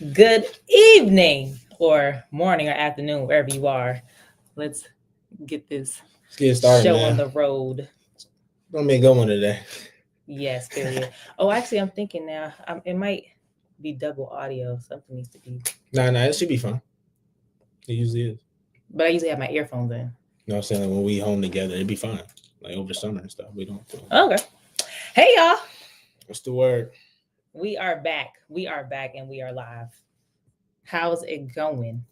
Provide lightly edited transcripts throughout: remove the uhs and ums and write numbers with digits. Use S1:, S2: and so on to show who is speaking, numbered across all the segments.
S1: Good evening, or morning, or afternoon, wherever you are. Let's get this
S2: Let's get started,
S1: show
S2: man.
S1: on the road.
S2: Gonna be a good one today.
S1: Yes, period. Oh, actually, I'm thinking now. It might be double audio. Something needs to be.
S2: Nah, it should be fun. It usually is.
S1: But I usually have my earphones in.
S2: You know what I'm saying? Like when we home together, it'd be fine. Like over summer and stuff. We don't.
S1: Okay. Hey, y'all.
S2: What's the word?
S1: We are back. We are back, and we are live. How's it going?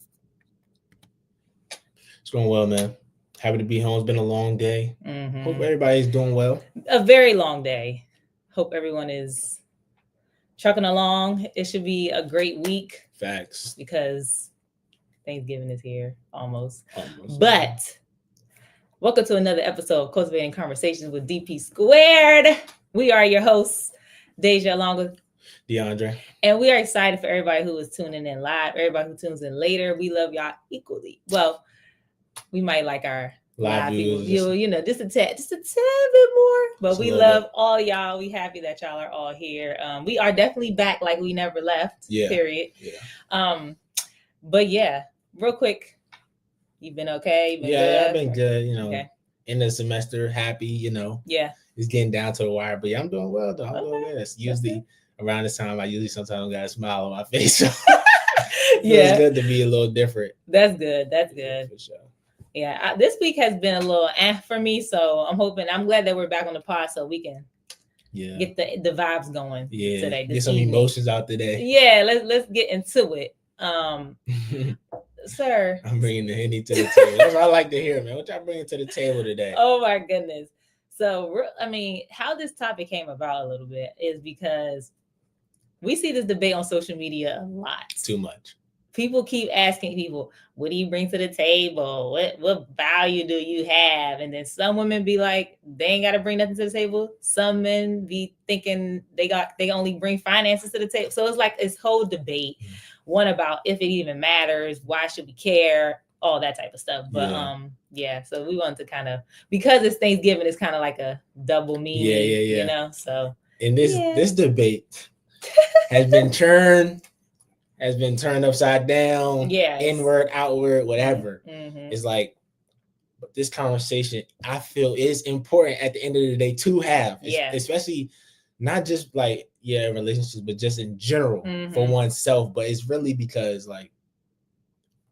S2: It's going well, man. Happy to be home. It's been a long day. Hope everybody's doing well.
S1: A very long day. Hope everyone is trucking along. It should be a great week.
S2: Facts.
S1: Because Thanksgiving is here almost. But welcome to another episode of Cultivating Conversations with DP Squared. We are your hosts, Deja along with
S2: DeAndre.
S1: And we are excited for everybody who is tuning in live, everybody who tunes in later. We love y'all equally. Well, we might like our live people, just a tad bit more. But we love all y'all. We happy that y'all are all here. We are definitely back like we never left.
S2: Yeah.
S1: Period.
S2: Yeah.
S1: But yeah, real quick, you've been okay?
S2: I've been good. In the semester, happy.
S1: Yeah.
S2: It's getting down to the wire, but yeah, I'm doing well though. I'm doing good. It's usually around this time. Sometimes got a smile on my face. So it's good to be a little different.
S1: That's good. That's good. For sure. Yeah, this week has been a little for me, so I'm glad that we're back on the pod so we can get the vibes going today.
S2: Get some emotions out today.
S1: Yeah, let's get into it. Sir,
S2: I'm bringing the Henny to the table. That's what I like to hear, man. What y'all bringing to the table today?
S1: Oh my goodness. So, how this topic came about a little bit is because we see this debate on social media a lot.
S2: Too much.
S1: People keep asking people, what do you bring to the table? What value do you have? And then some women be like, they ain't got to bring nothing to the table. Some men be thinking they only bring finances to the table. So it's like this whole debate. One about if it even matters, why should we care, all that type of stuff. But so we wanted to kind of, because it's Thanksgiving, it's kind of like a double meaning, so.
S2: And this debate has been turned upside down, inward, outward, whatever. It's like, but this conversation, I feel, is important at the end of the day to have, especially not just like relationships, but just in general for oneself. But it's really because like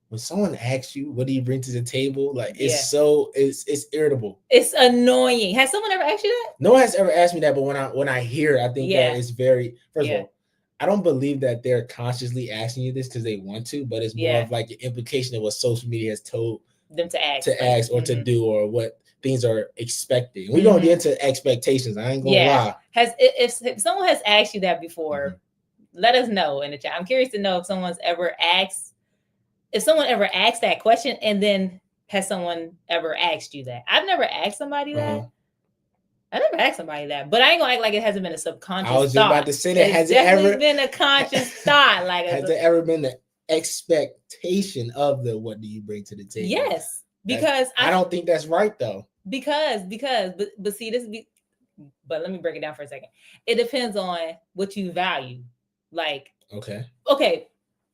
S2: when someone asks you, what do you bring to the table? Like it's irritable.
S1: It's annoying. Has someone ever asked you that?
S2: No one has ever asked me that, but when I hear it, I think that it's very, first of all, I don't believe that they're consciously asking you this because they want to, but it's more of like the implication of what social media has told
S1: them to ask
S2: or to do, or what things are expected. We're gonna get into expectations. I ain't gonna lie.
S1: If someone has asked you that before, let us know in the chat. I'm curious to know if someone ever asked that question, and then has someone ever asked you that? I've never asked somebody that. I never asked somebody that, but I ain't gonna act like it hasn't been a subconscious thought. I was just about
S2: to say that.
S1: Has it ever been a conscious thought? Like,
S2: has there ever been the expectation of the what do you bring to the table?
S1: Yes, because
S2: I don't think that's right though.
S1: Because but see but let me break it down for a second. It depends on what you value. Like, okay.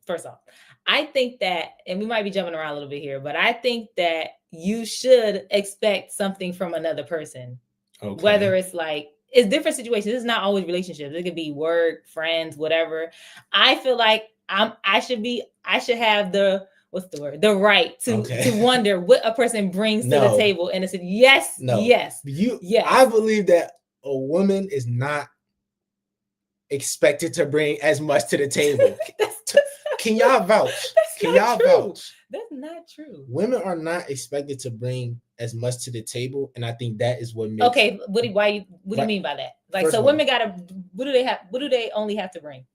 S1: First off, I think that, and we might be jumping around a little bit here, but I think that you should expect something from another person. Whether it's like, it's different situations. It's not always relationships. It could be work, friends, whatever. I feel like I should have the right to wonder what a person brings to the table. And it's yes.
S2: I believe that a woman is not expected to bring as much to the table. Can y'all vouch? Vouch?
S1: That's not true.
S2: Women are not expected to bring as much to the table, and I think that is what makes.
S1: Okay, what do you mean by that? Like, so women gotta. What do they have? What do they only have to bring?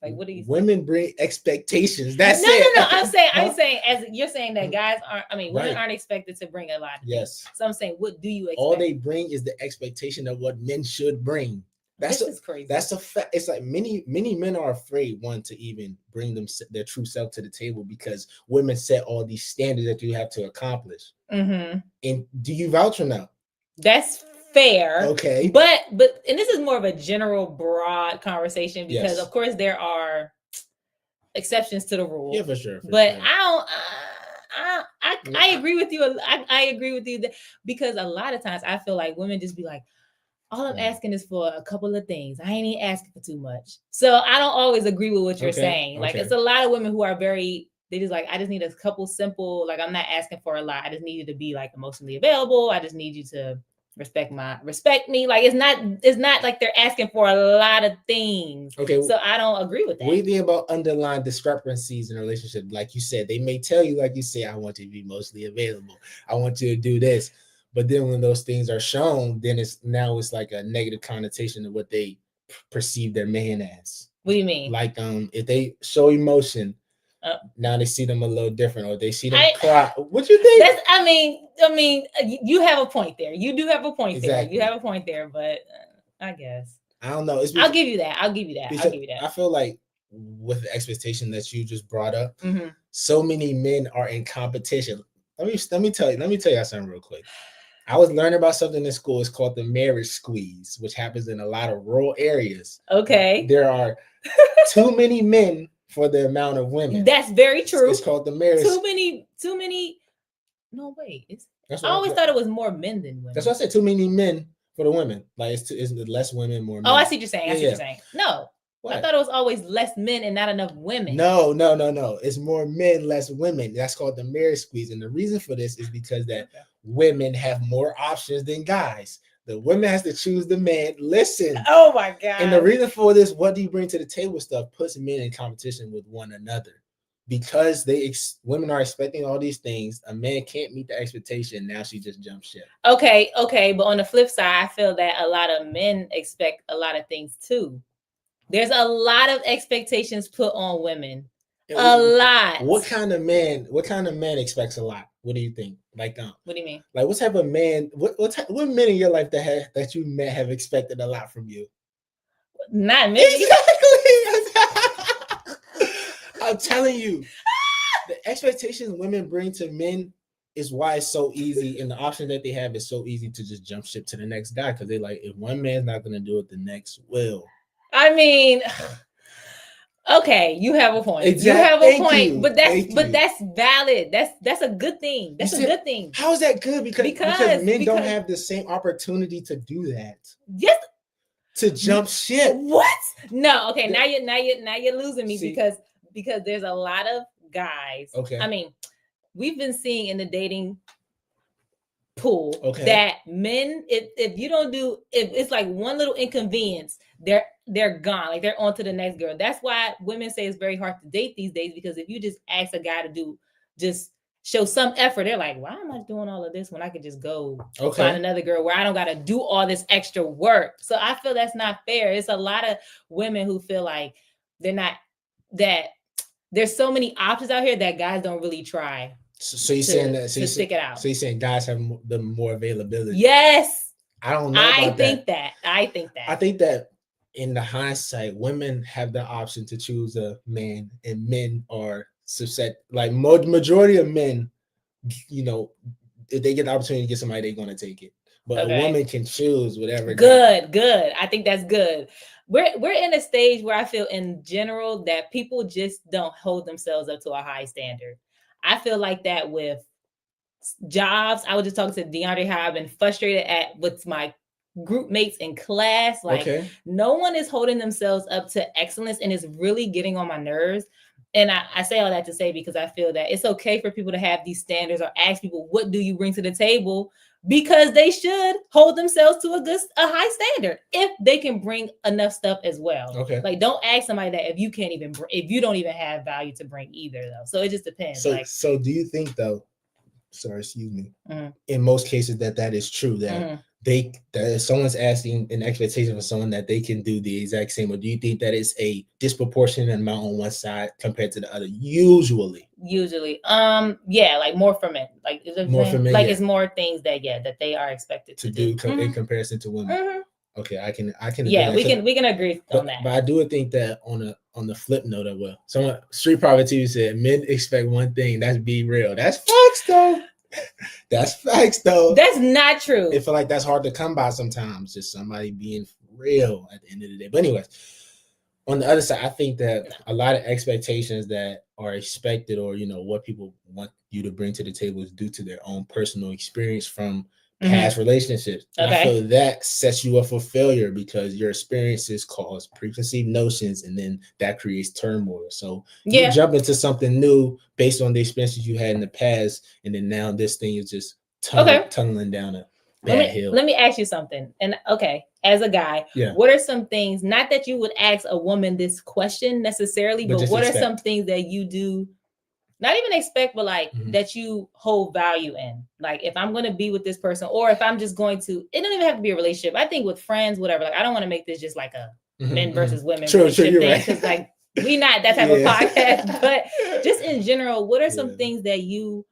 S1: Like, what do you?
S2: Women bring expectations. That's
S1: it. No. I'm saying, as you're saying that guys aren't. I mean, women aren't expected to bring a lot. Yes. So I'm saying, what do you expect?
S2: All they bring is the expectation of what men should bring. This is crazy. That's a fact. It's like many men are afraid to even bring their true self to the table because women set all these standards that you have to accomplish. And do you vouch for that?
S1: That's fair.
S2: Okay.
S1: But and this is more of a general broad conversation because of course there are exceptions to the rule.
S2: Yeah, for sure.
S1: But sure. I agree with you. I agree with you because a lot of times I feel like women just be like, all I'm asking is for a couple of things. I ain't even asking for too much. So I don't always agree with what you're saying. Like it's a lot of women who are they just like, I just need a couple simple, like I'm not asking for a lot. I just need you to be like emotionally available. I just need you to respect me. Like it's not like they're asking for a lot of things. Okay. So I don't agree with that.
S2: What do you think about underlying discrepancies in a relationship? Like you said, they may tell you, like you say, I want you to be emotionally available. I want you to do this. But then when those things are shown, then it's like a negative connotation of what they perceive their man as.
S1: What do you mean?
S2: Like if they show emotion, now they see them a little different, or they see them cry. What you think?
S1: I mean, you have a point there. You do have a point there. You have a point there, but I guess
S2: I don't know.
S1: I'll give you that.
S2: I feel like with the expectation that you just brought up, so many men are in competition. Let me tell you something real quick. I was learning about something in school. It's called the marriage squeeze, which happens in a lot of rural areas.
S1: Okay.
S2: There are too many men for the amount of women.
S1: That's very true.
S2: It's called the marriage.
S1: Too many. No, wait. I always thought it was more men than women.
S2: That's what I said. Too many men for the women. Like it's less women, more men.
S1: Oh, I see what you're saying. I see what you're saying. No. What? I thought it was always less men and not enough women.
S2: No. It's more men, less women. That's called the marriage squeeze. And the reason for this is because that women have more options than guys. The women has to choose the man. Listen.
S1: Oh my God.
S2: And the reason for this, what do you bring to the table stuff, puts men in competition with one another. Because women are expecting all these things, a man can't meet the expectation. Now she just jumps ship.
S1: Okay. But on the flip side, I feel that a lot of men expect a lot of things too. There's a lot of expectations put on women. A lot.
S2: What kind of man expects a lot? What do you think? Like,
S1: what do you mean?
S2: Like, what type of man? What men in your life that you may have expected a lot from you?
S1: Not me.
S2: Exactly. I'm telling you, the expectations women bring to men is why it's so easy, and the option that they have is so easy to just jump ship to the next guy, because they like, if one man's not going to do it, the next will.
S1: I mean, okay, you have a point. Exactly. You have a point, but that's valid. That's a good thing. That's a good thing.
S2: How is that good? Because men don't have the same opportunity to do that.
S1: Yes.
S2: To jump ship.
S1: What? No. Okay. Now you're losing me. See? because there's a lot of guys.
S2: Okay.
S1: I mean, we've been seeing in the dating pool that men, if you don't do, if it's like one little inconvenience, they're gone. Like they're on to the next girl. That's why women say it's very hard to date these days, because if you just ask a guy to just show some effort, they're like, why am I doing all of this when I could just go find another girl where I don't got to do all this extra work? So I feel that's not fair. It's a lot of women who feel like that there's so many options out here that guys don't really try.
S2: So you're saying that
S1: to stick it out.
S2: So you're saying guys have the more availability.
S1: Yes.
S2: I don't know.
S1: I think that.
S2: I think that in the hindsight, women have the option to choose a man, and men are set. Like majority of men, if they get the opportunity to get somebody, they're going to take it. But a woman can choose whatever.
S1: Good. I think that's good. We're in a stage where I feel in general that people just don't hold themselves up to a high standard. I feel like that with jobs. I was just talking to DeAndre how I've been frustrated with my group mates in class. Like no one is holding themselves up to excellence, and it's really getting on my nerves. And I say all that to say, because I feel that it's okay for people to have these standards or ask people, what do you bring to the table? Because they should hold themselves to a high standard if they can bring enough stuff as well. Like don't ask somebody that if you don't even have value to bring either, though. So it just depends.
S2: So do you think though? Sorry, excuse me. In most cases, that is true. That that if someone's asking an expectation for someone that they can do the exact same, or do you think that it's a disproportionate amount on one side compared to the other? Usually,
S1: like more for men. Like more for men. Like it's more things that they are expected to do
S2: in comparison to women. Okay, I can.
S1: Yeah, we can agree on that.
S2: But I do think that on the flip note, someone Street Private TV said men expect one thing, that's be real. That's facts though. That's
S1: not true.
S2: I feel like that's hard to come by sometimes. Just somebody being real at the end of the day. But anyways, on the other side, I think that a lot of expectations that are expected, or what people want you to bring to the table, is due to their own personal experience from past relationships. And I feel that sets you up for failure because your experiences cause preconceived notions, and then that creates turmoil. So you jump into something new based on the experiences you had in the past, and then now this thing is just tunneling down a bad hill.
S1: Let me ask you something. And as a guy, what are some things, not that you would ask a woman this question necessarily, but what are some things that you do, not even expect, but like that you hold value in? Like, if I'm going to be with this person, or if I'm just going to, it don't even have to be a relationship. I think with friends, whatever, like, I don't want to make this just like a men versus women relationship thing, because like, we not that type of podcast, but just in general, what are some things that you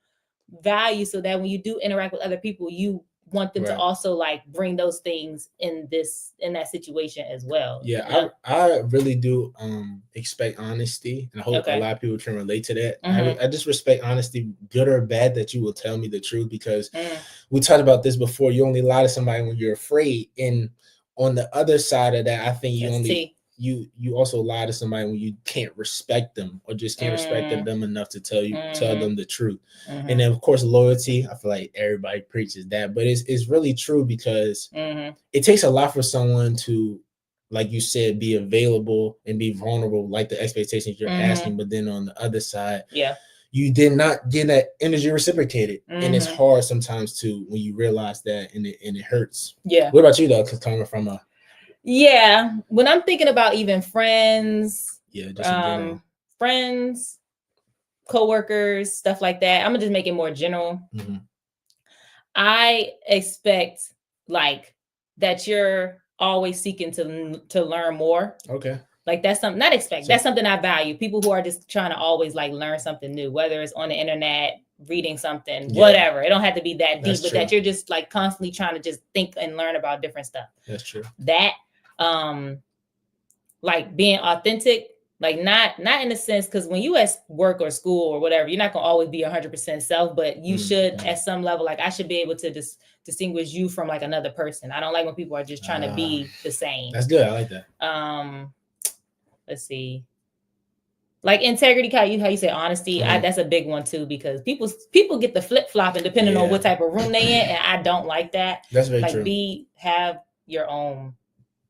S1: value so that when you do interact with other people, you want them to also like bring those things in that situation as well?
S2: I really do expect honesty, and I hope a lot of people can relate to that. I just respect honesty, good or bad, that you will tell me the truth, because we talked about this before. You only lie to somebody when you're afraid, and on the other side of that, I think you also lie to somebody when you can't respect them, or just can't respect them enough to tell them the truth. And then of course loyalty, I feel like everybody preaches that, but it's really true, because it takes a lot for someone to, like you said, be available and be vulnerable, like the expectations you're asking, but then on the other side, you did not get that energy reciprocated. And it's hard sometimes to, when you realize that, and it hurts. What about you though? Because coming from a
S1: when I'm thinking about even friends, friends, coworkers, stuff like that, I'm gonna just make it more general. I expect like that you're always seeking to learn more. Like, that's something, not expect, that's something I value. People who are just trying to always like learn something new, whether it's on the internet, reading something, whatever. It don't have to be that deep, but that you're just like constantly trying to just think and learn about different stuff.
S2: That's true.
S1: That like being authentic, like not in the sense, because when you at work or school or whatever, you're not gonna always be 100% self, but you should at some level, like I should be able to distinguish you from like another person. I don't like when people are just trying to be the same.
S2: That's good. I like that.
S1: Let's see, like integrity, how you say honesty. That's a big one too, because people get the flip flopping depending on what type of room they in, and I don't like that.
S2: That's very
S1: like
S2: true.
S1: Have your own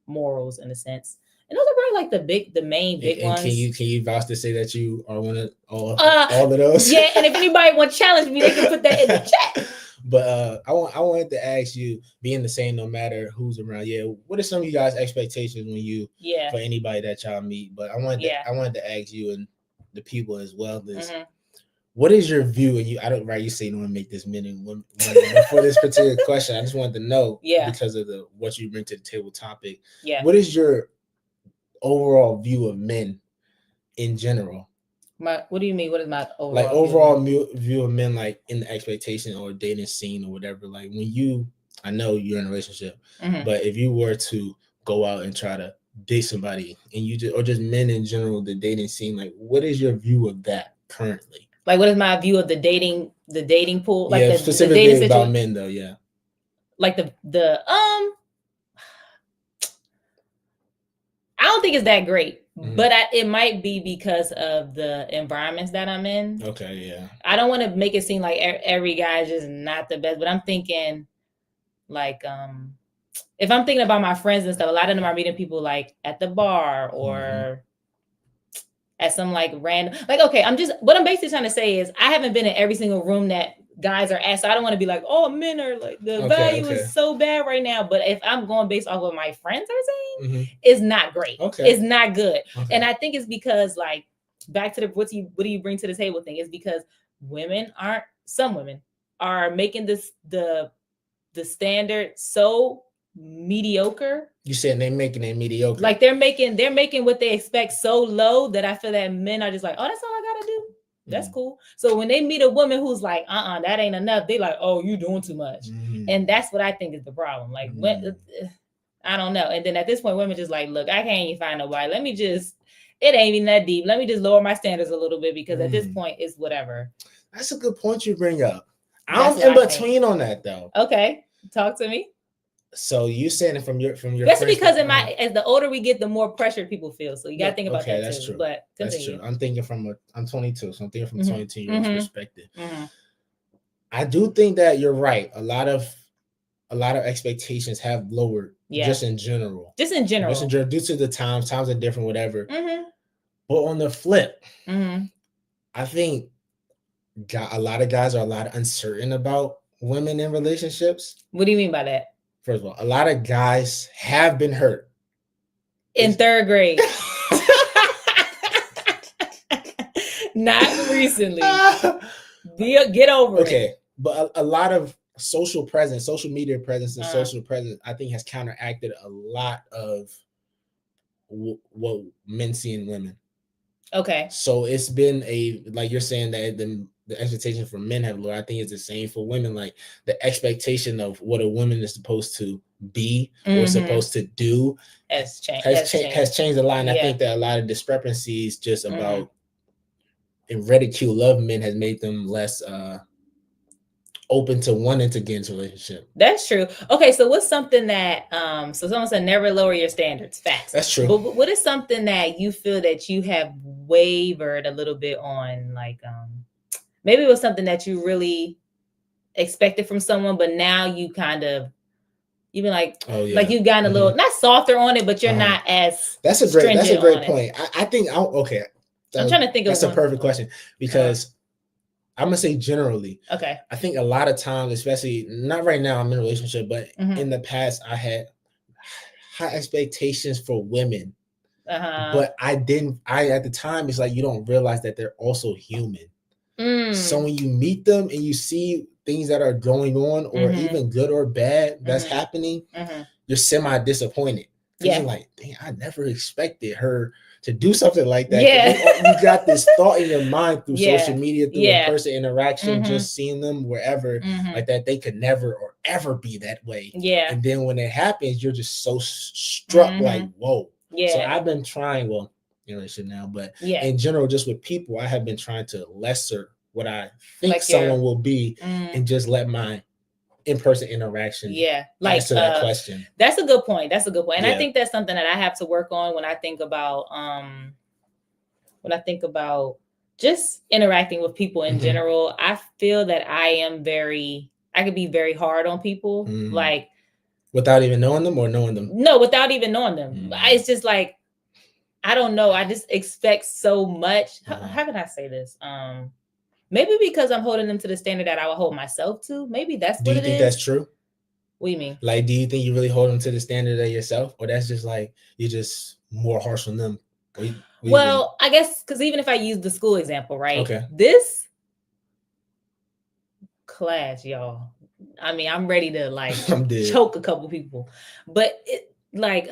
S1: morals in a sense. And those are probably like the main big ones.
S2: Can you vouch to say that you are one of all of those?
S1: Yeah, and if anybody want to challenge me, they can put that in the chat.
S2: But I wanted to ask you, being the same no matter who's around. What are some of you guys' expectations when you for anybody that y'all meet? But I wanted to ask you and the people as well this. What is your view? And you say you don't want to make this minute for this particular question. I just wanted to know, because of what you bring to the table topic. What is your overall view of men in general?
S1: What do you mean? What is my
S2: overall view of men, like in the expectation or dating scene or whatever? Like when I know you're in a relationship, but if you were to go out and try to date somebody, and or just men in general, the dating scene, like what is your view of that currently?
S1: Like, what is my view of the dating pool? Like
S2: specifically the dating about men though.
S1: Like I don't think it's that great, but it might be because of the environments that I'm in. I don't want to make it seem like every guy is just not the best, but I'm thinking like, if I'm thinking about my friends and stuff, a lot of them are meeting people like at the bar or at some like random, like, what I'm basically trying to say is I haven't been in every single room that guys are at, so I don't want to be like, oh, men are like, the value is so bad right now. But if I'm going based off what my friends are saying, it's not great. It's not good. And I think it's because, like, back to the what do you bring to the table thing, is because some women are making this the standard so mediocre.
S2: You said they're making it mediocre.
S1: Like they're making what they expect so low that I feel that men are just like, oh, that's all I gotta do. That's cool. So when they meet a woman who's like, that ain't enough, they like, oh, you doing too much. And that's what I think is the problem. Like, I don't know. And then at this point, women just like, look, I can't even find nobody. It ain't even that deep. Let me just lower my standards a little bit, because at this point, it's whatever.
S2: That's a good point you bring up. I'm in between on that though.
S1: Okay. Talk to me.
S2: So you saying it from your
S1: especially because as the older we get, the more pressured people feel. So you got to think about that
S2: that's
S1: too.
S2: True.
S1: But
S2: continue. That's true. I'm thinking I'm 22, so I'm thinking from 22-year-old's perspective. I do think that you're right. A lot of expectations have lowered. Just in general. Due to the times are different, whatever. But on the flip, I think a lot of guys are a lot uncertain about women in relationships.
S1: What do you mean by that?
S2: First of all, a lot of guys have been hurt
S1: in third grade. Not recently. Get over it.
S2: Okay, but a lot of social media presence, and social presence, I think has counteracted a lot of what men see in women.
S1: Okay.
S2: So it's been like you're saying that the expectation for men have lowered. I think it's the same for women. Like the expectation of what a woman is supposed to be or supposed to do has changed a lot. And I think that a lot of discrepancies just about and ridicule of men has made them less open to wanting to get into a relationship.
S1: That's true. Okay, so what's something that so someone said never lower your standards. Facts.
S2: That's true.
S1: But what is something that you feel that you have wavered a little bit on? Like maybe it was something that you really expected from someone, but now you kind of you've been like, like you've gotten a little not softer on it, but you're not as
S2: that's a great point. I think okay.
S1: I'm trying to think
S2: of that's a perfect question because I'm gonna say generally.
S1: Okay.
S2: I think a lot of times, especially not right now, I'm in a relationship, but in the past, I had high expectations for women. But I at the time, it's like you don't realize that they're also human. So when you meet them and you see things that are going on, or even good or bad that's happening, you're semi-disappointed. You're like, dang, I never expected her to do something like that. You got this thought in your mind through social media, through in-person interaction, just seeing them wherever, like that they could never or ever be that way. And then when it happens, you're just so struck, like, whoa. So I've been trying, well, in relationship now, but in general, just with people, I have been trying to lesser what I think like someone will be and just let my in-person interaction answer that question.
S1: That's a good point. And I think that's something that I have to work on when I think about just interacting with people in general. I feel that I could be very hard on people, like
S2: without even knowing them or knowing them.
S1: No, without even knowing them. It's just like I don't know. I just expect so much. How can I say this? Maybe because I'm holding them to the standard that I would hold myself to. Maybe that's what it is.
S2: Do you think that's true?
S1: What do you mean?
S2: Like, do you think you really hold them to the standard of yourself? Or that's just like, you're just more harsh on them?
S1: Well, I guess, because even if I use the school example, right?
S2: Okay.
S1: This class, y'all. I mean, I'm ready to like choke a couple people. But it like,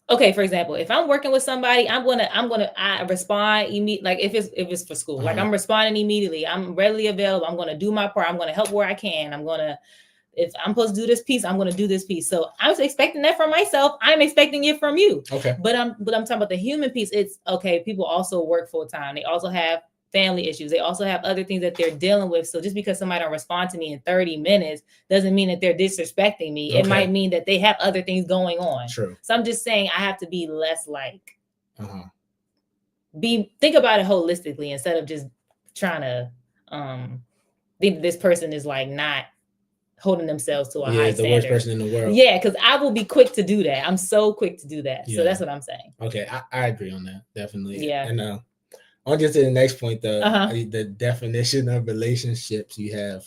S1: okay, for example, if I'm working with somebody, I respond immediately. Like if it's for school, like I'm responding immediately. I'm readily available. I'm gonna do my part. I'm gonna help where I can. If I'm supposed to do this piece, I'm gonna do this piece. So I was expecting that from myself. I'm expecting it from you.
S2: Okay.
S1: But I'm talking about the human piece. It's okay. People also work full time. They also have family issues. They also have other things that they're dealing with. So just because somebody don't respond to me in 30 minutes doesn't mean that they're disrespecting me. Okay. It might mean that they have other things going on.
S2: True.
S1: So I'm just saying I have to be less like think about it holistically instead of just trying to think this person is like not holding themselves to a high standard.
S2: The worst person in the world.
S1: Yeah, because I will be quick to do that. I'm so quick to do that. So that's what I'm saying.
S2: Okay, I agree on that. Definitely.
S1: Yeah.
S2: And on just to the next point, the definition of relationships you have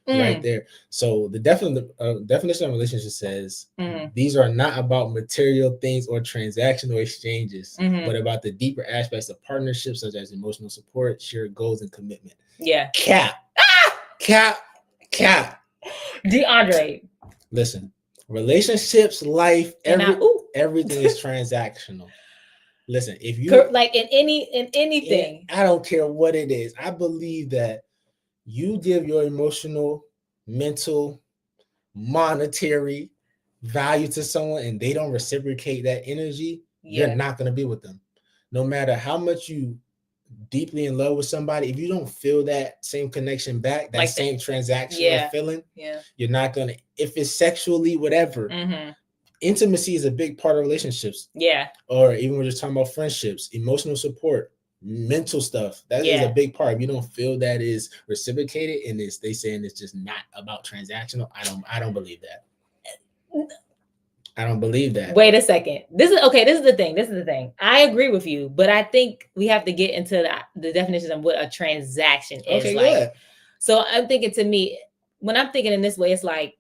S2: right there. So the definition of relationship says these are not about material things or transactional exchanges, but about the deeper aspects of partnerships such as emotional support, shared goals, and commitment.
S1: Yeah.
S2: Cap.
S1: DeAndre.
S2: Listen, relationships, life, everything is transactional. Listen, if you
S1: like in anything,
S2: I don't care what it is. I believe that you give your emotional, mental, monetary value to someone and they don't reciprocate that energy, you're not going to be with them. No matter how much you deeply in love with somebody, if you don't feel that same connection back, that same transactional feeling, you're not gonna. If it's sexually, whatever, intimacy is a big part of relationships. Yeah. Or even we're just talking about friendships, emotional support, mental stuff. That is a big part. If you don't feel that is reciprocated, and they saying it's just not about transactional, I don't believe that. I don't believe that.
S1: Wait a second. This is the thing. I agree with you, but I think we have to get into the definition of what a transaction is like. Good. So I'm thinking, to me, when I'm thinking in this way, it's like,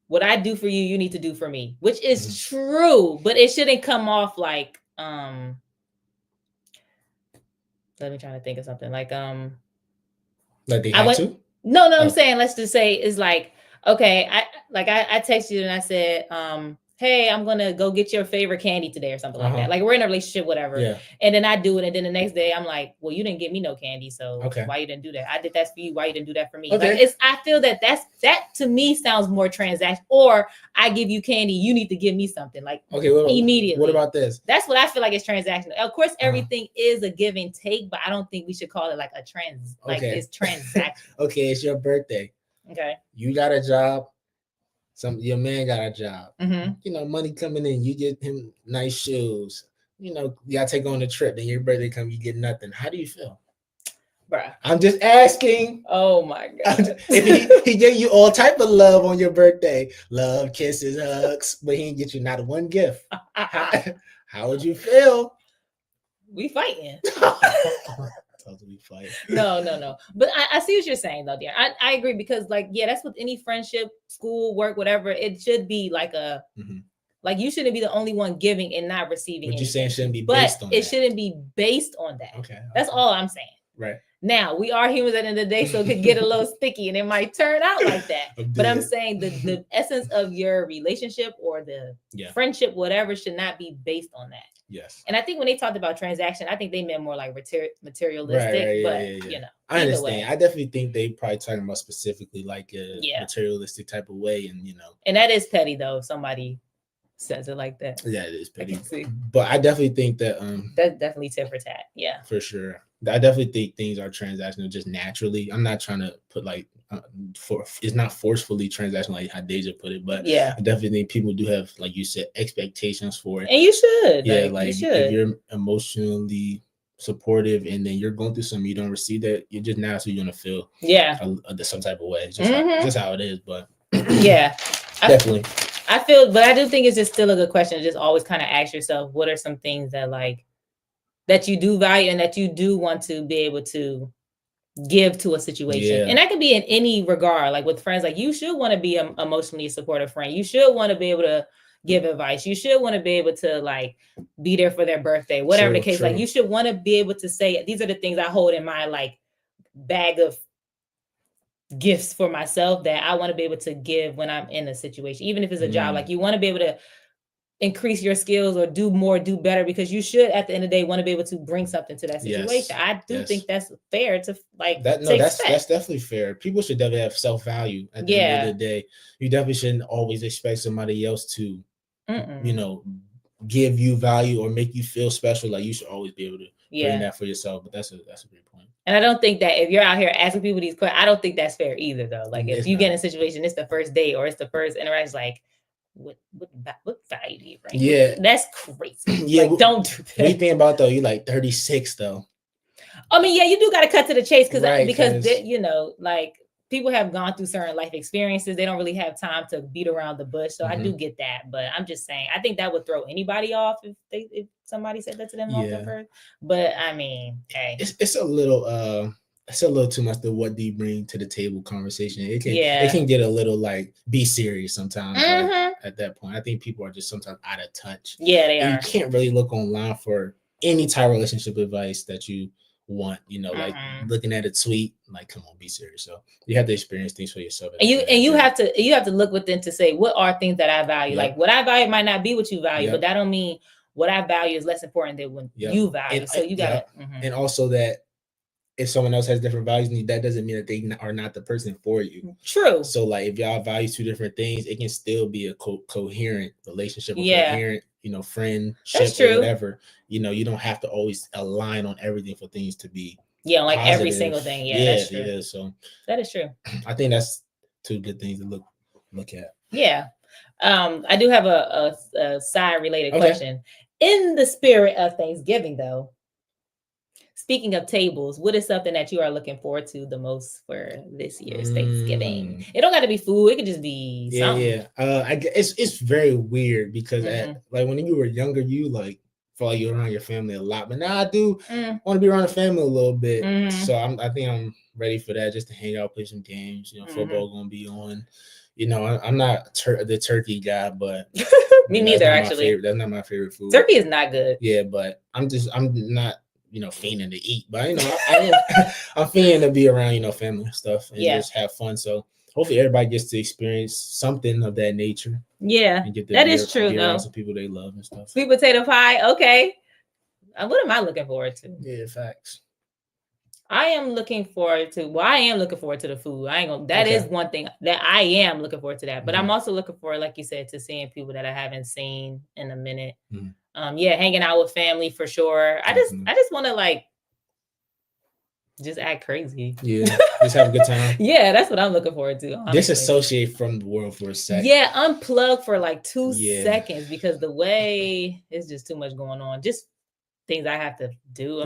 S1: what I do for you, you need to do for me, which is true, but it shouldn't come off like, let me try to think of something like
S2: they have to?
S1: No, I'm saying, let's just say it's like, okay, I texted you and I said, hey, I'm gonna go get your favorite candy today or something like that. Like, we're in a relationship, whatever. Yeah. And then I do it, and then the next day I'm like, well, you didn't get me no candy, so why you didn't do that? I did that for you. Why you didn't do that for me? Okay. Like, I feel that to me sounds more transaction. Or I give you candy, you need to give me something, like, immediately.
S2: What about this?
S1: That's what I feel like it's transactional. Of course, everything is a give and take, but I don't think we should call it like a it's transactional.
S2: Okay, it's your birthday. Okay. You got a job. Your man got a job. You know, money coming in. You get him nice shoes. You know, you gotta take on a trip. Then your birthday come, you get nothing. How do you feel, bruh? I'm just asking.
S1: Oh my God!
S2: If he gave you all type of love on your birthday, love, kisses, hugs, but he didn't get you not one gift. How would you feel?
S1: We fighting. No. But I see what you're saying, though, dear. I agree, because, like, that's with any friendship, school, work, whatever. It should be like like, you shouldn't be the only one giving and not receiving.
S2: What you're saying shouldn't be based on that.
S1: It shouldn't be based on that. Okay. That's all I'm saying. Right. Now, we are humans at the end of the day, so it could get a little sticky and it might turn out like that. But I'm saying the essence of your relationship or the friendship, whatever, should not be based on that. Yes. And I think when they talked about transaction, I think they meant more like materialistic. But you know,
S2: I understand. I definitely think they probably talking about specifically like a materialistic type of way, and you know.
S1: And that is petty, though, if somebody says it like that.
S2: Yeah, it is petty. But I definitely think that
S1: that's definitely tit for tat. Yeah.
S2: For sure. I definitely think things are transactional just naturally. I'm not trying to put like it's not forcefully transactional like how Deja put it, but I definitely think people do have, like you said, expectations for it.
S1: And you should.
S2: Yeah, like if you're emotionally supportive and then you're going through something, you don't receive that, you're just naturally going to feel some type of way. It's just how it is. But definitely.
S1: I feel, but I do think it's just still a good question to just always kind of ask yourself, what are some things that that you do value and that you do want to be able to give to a situation. Yeah. And that can be in any regard, like with friends, like you should want to be an emotionally supportive friend. You should want to be able to give advice. You should want to be able to like be there for their birthday, whatever the case. Like you should want to be able to say, these are the things I hold in my like bag of gifts for myself that I want to be able to give when I'm in a situation, even if it's a job. Like you want to be able to increase your skills or do more, do better, because you should at the end of the day want to be able to bring something to that situation. Yes. I do think that's fair to like that. No, that's
S2: definitely fair. People should definitely have self-value at the end of the day. You definitely shouldn't always expect somebody else to you know, give you value or make you feel special. Like you should always be able to bring that for yourself. But that's a great point.
S1: And I don't think that if you're out here asking people these questions, I don't think that's fair either, though. Like if you get in a situation, it's the first date or it's the first interaction, like what value do you bring?
S2: Yeah,
S1: that's crazy. Yeah, like, don't do that.
S2: What you think about though? You're like 36 though.
S1: I mean, yeah, you do got to cut to the chase because you know, like people have gone through certain life experiences. They don't really have time to beat around the bush. So I do get that, but I'm just saying, I think that would throw anybody off if somebody said that to them off the first. But I mean, hey,
S2: it's a little too much. The what do you bring to the table conversation. It can get a little like be serious sometimes. Like, at that point, I think people are just sometimes out of touch.
S1: Yeah, they are.
S2: You can't really look online for any type of relationship advice that you want. You know, like looking at a tweet, like come on, be serious. So you have to experience things for yourself.
S1: And you have to look within to say what are things that I value. Like what I value might not be what you value, but that don't mean what I value is less important than what you value. And, so you gotta
S2: and also that if someone else has different values, that doesn't mean that they are not the person for you.
S1: True.
S2: So like if y'all value two different things, it can still be a coherent relationship, coherent, friendship or whatever. You don't have to always align on everything for things to be
S1: like positive. Every single thing. That's true.
S2: Yeah. So
S1: that is true.
S2: I think that's two good things to look at.
S1: Yeah. I do have a side related question. In the spirit of Thanksgiving, though, speaking of tables, what is something that you are looking forward to the most for this year's Thanksgiving? It don't got to be food; it could just be something.
S2: I guess it's very weird because like when you were younger, you like feel like you're around your family a lot, but now I do want to be around the family a little bit. So I think I'm ready for that, just to hang out, play some games. Football gonna be on. I'm not the turkey guy, but
S1: me neither. Actually,
S2: that's not my favorite food.
S1: Turkey is not good.
S2: Yeah, but I'm not fiending to eat, but I'm fiending to be around family and stuff and just have fun. So hopefully everybody gets to experience something of that nature.
S1: Yeah,
S2: and get
S1: that is true. Though
S2: some people they love and stuff.
S1: Sweet potato pie. Okay, what am I looking forward to?
S2: Yeah, facts.
S1: I am looking forward to the food. I ain't gonna. That is one thing that I am looking forward to that. But I'm also looking forward, like you said, to seeing people that I haven't seen in a minute. Hanging out with family for sure. I just want to just act crazy.
S2: Yeah, just have a good time.
S1: Yeah, that's what I'm looking forward to. Honestly.
S2: Disassociate from the world for a second.
S1: Yeah, unplug for 2 seconds because the way it's just too much going on. Just things I have to do.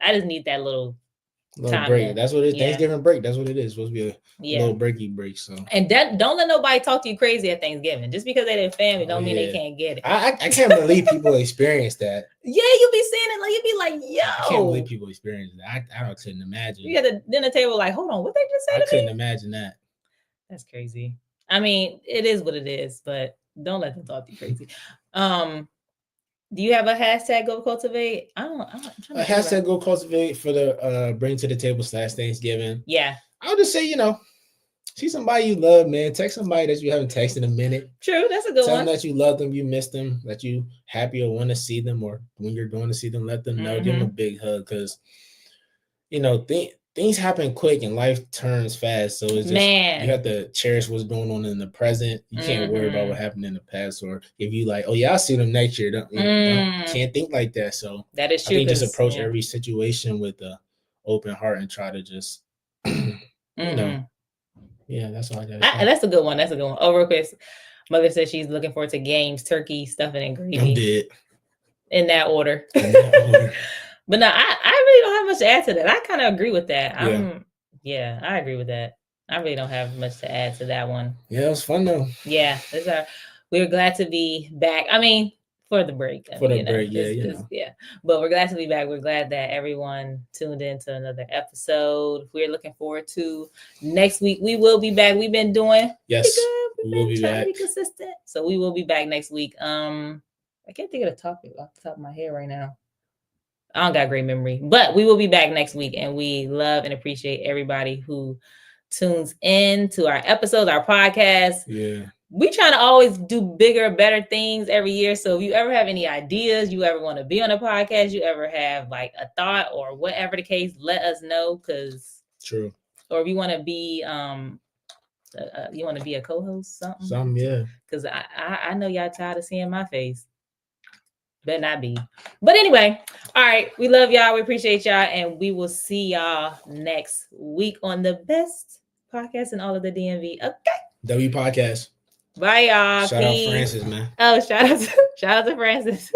S1: I just need that little time
S2: break. That's what it is. Thanksgiving break. That's what it is. It's supposed to be a little breaky break. So
S1: don't let nobody talk to you crazy at Thanksgiving. Just because they're their family don't mean they can't get it.
S2: I can't believe people experience that.
S1: Yeah, you be saying it you be like, yo.
S2: I can't believe people experience that. I couldn't imagine.
S1: You at the dinner table hold on, what they just said?
S2: I couldn't imagine that.
S1: That's crazy. I mean, it is what it is, but don't let them talk to you crazy. Do you have a hashtag go cultivate? I don't
S2: a hashtag go cultivate for the bring to the table / Thanksgiving.
S1: Yeah.
S2: I'll just say, see somebody you love, man. Text somebody that you haven't texted in a minute.
S1: True, that's a good one.
S2: Tell them that you love them, you miss them, that you happy or want to see them, or when you're going to see them, let them know. Give them a big hug because, things happen quick and life turns fast. So it's just you have to cherish what's going on in the present. You can't worry about what happened in the past, or if you I'll see them next year. Can't think like that. So
S1: that is true.
S2: I think just approach every situation with an open heart and try to just, yeah, that's all I got.
S1: That's a good one. That's a good one. Oh, real quick, Mother says she's looking forward to games, turkey, stuffing, and gravy.
S2: I'm dead.
S1: In that order. But no, I really don't have much to add to that. I kind of agree with that. I agree with that. I really don't have much to add to that one.
S2: Yeah, it was fun though.
S1: Yeah, we're glad to be back. I mean, for the break.
S2: But
S1: we're glad to be back. We're glad that everyone tuned in to another episode. We're looking forward to next week. We will be back. We've been doing
S2: we will be back.
S1: To be consistent. So we will be back next week. I can't think of the topic off the top of my head right now. I don't got great memory, but we will be back next week, and we love and appreciate everybody who tunes in to our episodes, our podcast.
S2: Yeah.
S1: We trying to always do bigger, better things every year. So if you ever have any ideas, you ever want to be on a podcast, you ever have a thought or whatever the case, let us know.
S2: True.
S1: Or if you want to be, a co-host, something.
S2: Yeah.
S1: Because I know y'all tired of seeing my face. Better not be. But anyway, all right. We love y'all. We appreciate y'all. And we will see y'all next week on the best podcast in all of the DMV. Okay.
S2: W Podcast.
S1: Bye, y'all.
S2: Shout out Francis, man.
S1: Oh, shout out to Francis.